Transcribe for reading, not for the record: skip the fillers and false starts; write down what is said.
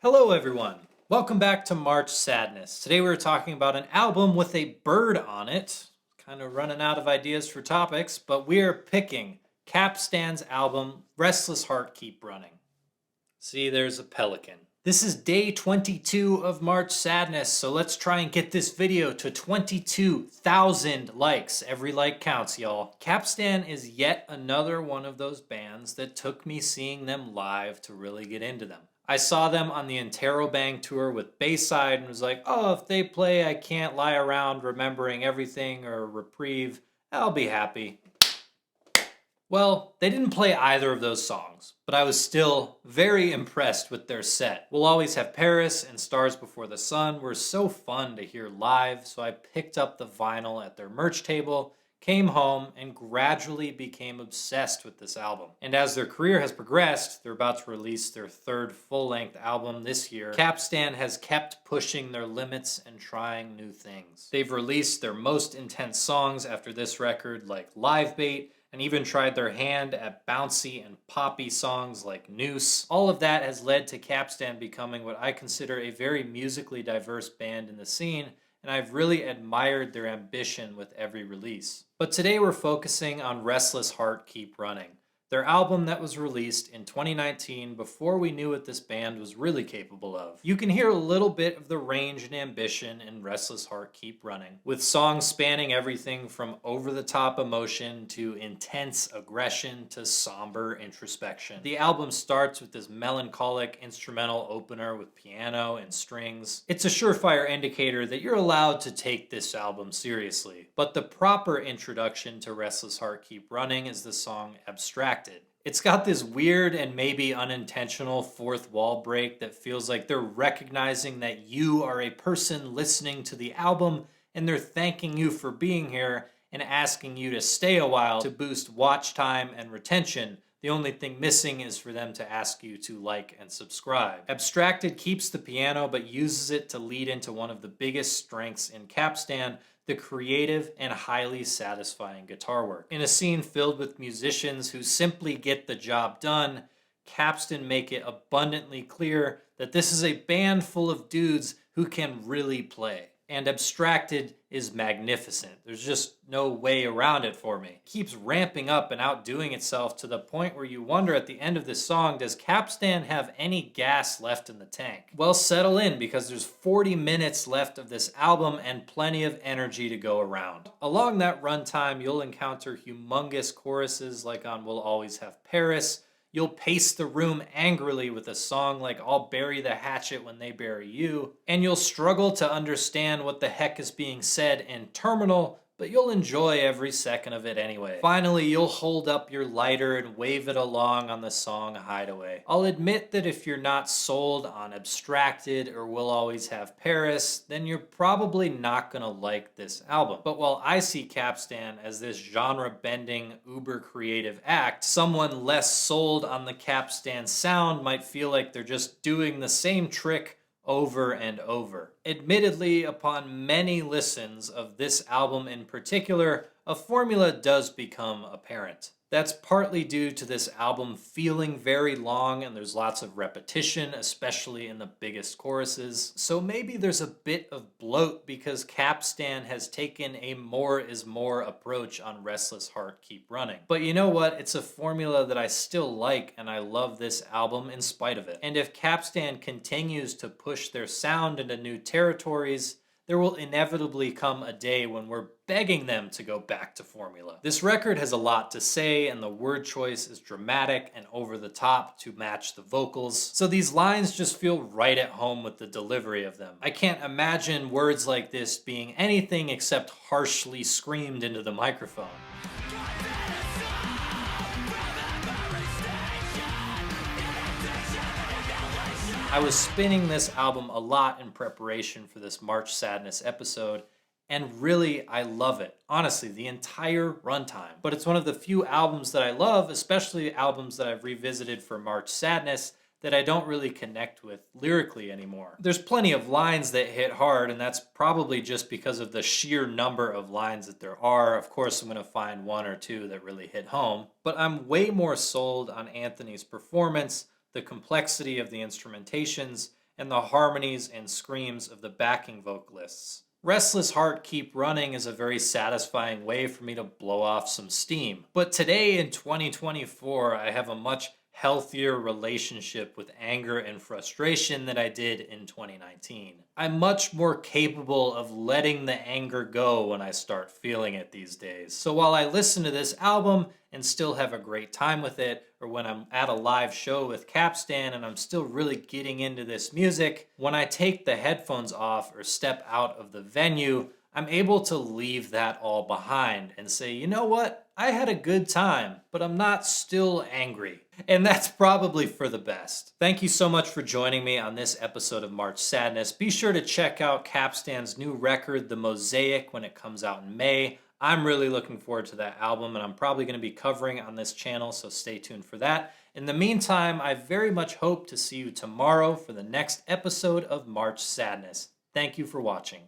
Hello everyone! Welcome back to March Sadness. Today we're talking about an album with a bird on it. Kind of running out of ideas for topics, but we're picking Capstan's album, Restless Heart Keep Running. See, there's a pelican. This is day 22 of March Sadness, so let's try and get this video to 22,000 likes. Every like counts, y'all. Capstan is yet another one of those bands that took me seeing them live to really get into them. I saw them on the Interrobang tour with Bayside and was like, oh, if they play I Can't Lie Around Remembering Everything or Reprieve, I'll be happy. Well, they didn't play either of those songs, but I was still very impressed with their set. We'll Always Have Paris and Stars Before the Sun were so fun to hear live, so I picked up the vinyl at their merch table, came home, and gradually became obsessed with this album. And as their career has progressed, they're about to release their third full-length album this year, Capstan has kept pushing their limits and trying new things. They've released their most intense songs after this record, like Live Bait, and even tried their hand at bouncy and poppy songs like Noose. All of that has led to Capstan becoming what I consider a very musically diverse band in the scene, and I've really admired their ambition with every release. But today we're focusing on Restless Heart Keep Running, their album that was released in 2019 before we knew what this band was really capable of. You can hear a little bit of the range and ambition in Restless Heart Keep Running, with songs spanning everything from over-the-top emotion to intense aggression to somber introspection. The album starts with this melancholic instrumental opener with piano and strings. It's a surefire indicator that you're allowed to take this album seriously. But the proper introduction to Restless Heart Keep Running is the song Abstraction. It's got this weird and maybe unintentional fourth wall break that feels like they're recognizing that you are a person listening to the album and they're thanking you for being here and asking you to stay a while to boost watch time and retention. The only thing missing is for them to ask you to like and subscribe. Abstracted keeps the piano but uses it to lead into one of the biggest strengths in Capstan, the creative and highly satisfying guitar work. In a scene filled with musicians who simply get the job done, Capstan make it abundantly clear that this is a band full of dudes who can really play. And Abstracted is magnificent. There's just no way around it for me. It keeps ramping up and outdoing itself to the point where you wonder at the end of this song, does Capstan have any gas left in the tank? Well, settle in because there's 40 minutes left of this album and plenty of energy to go around. Along that runtime, you'll encounter humongous choruses like on We'll Always Have Paris. You'll pace the room angrily with a song like I'll Bury the Hatchet When They Bury You, and you'll struggle to understand what the heck is being said in Terminal, but you'll enjoy every second of it anyway. Finally, you'll hold up your lighter and wave it along on the song Hideaway. I'll admit that if you're not sold on Abstracted or We'll Always Have Paris, then you're probably not gonna like this album. But while I see Capstan as this genre-bending, uber-creative act, someone less sold on the Capstan sound might feel like they're just doing the same trick over and over. Admittedly, upon many listens of this album in particular, a formula does become apparent. That's partly due to this album feeling very long and there's lots of repetition, especially in the biggest choruses. So maybe there's a bit of bloat because Capstan has taken a more is more approach on Restless Heart Keep Running. But you know what? It's a formula that I still like and I love this album in spite of it. And if Capstan continues to push their sound into new territories, there will inevitably come a day when we're begging them to go back to formula. This record has a lot to say and the word choice is dramatic and over the top to match the vocals. So these lines just feel right at home with the delivery of them. I can't imagine words like this being anything except harshly screamed into the microphone. I was spinning this album a lot in preparation for this March Sadness episode, and really, I love it. Honestly, the entire runtime. But it's one of the few albums that I love, especially albums that I've revisited for March Sadness, that I don't really connect with lyrically anymore. There's plenty of lines that hit hard, and that's probably just because of the sheer number of lines that there are. Of course, I'm going to find one or two that really hit home. But I'm way more sold on Anthony's performance, the complexity of the instrumentations, and the harmonies and screams of the backing vocalists. Restless Heart Keep Running is a very satisfying way for me to blow off some steam. But today in 2024, I have a much healthier relationship with anger and frustration than I did in 2019. I'm much more capable of letting the anger go when I start feeling it these days. So while I listen to this album and still have a great time with it, or when I'm at a live show with Capstan and I'm still really getting into this music, when I take the headphones off or step out of the venue, I'm able to leave that all behind and say, you know what? I had a good time, but I'm not still angry. And that's probably for the best. Thank you so much for joining me on this episode of March Sadness. Be sure to check out Capstan's new record, The Mosaic, when it comes out in May. I'm really looking forward to that album, and I'm probably going to be covering on this channel, so stay tuned for that. In the meantime, I very much hope to see you tomorrow for the next episode of March Sadness. Thank you for watching.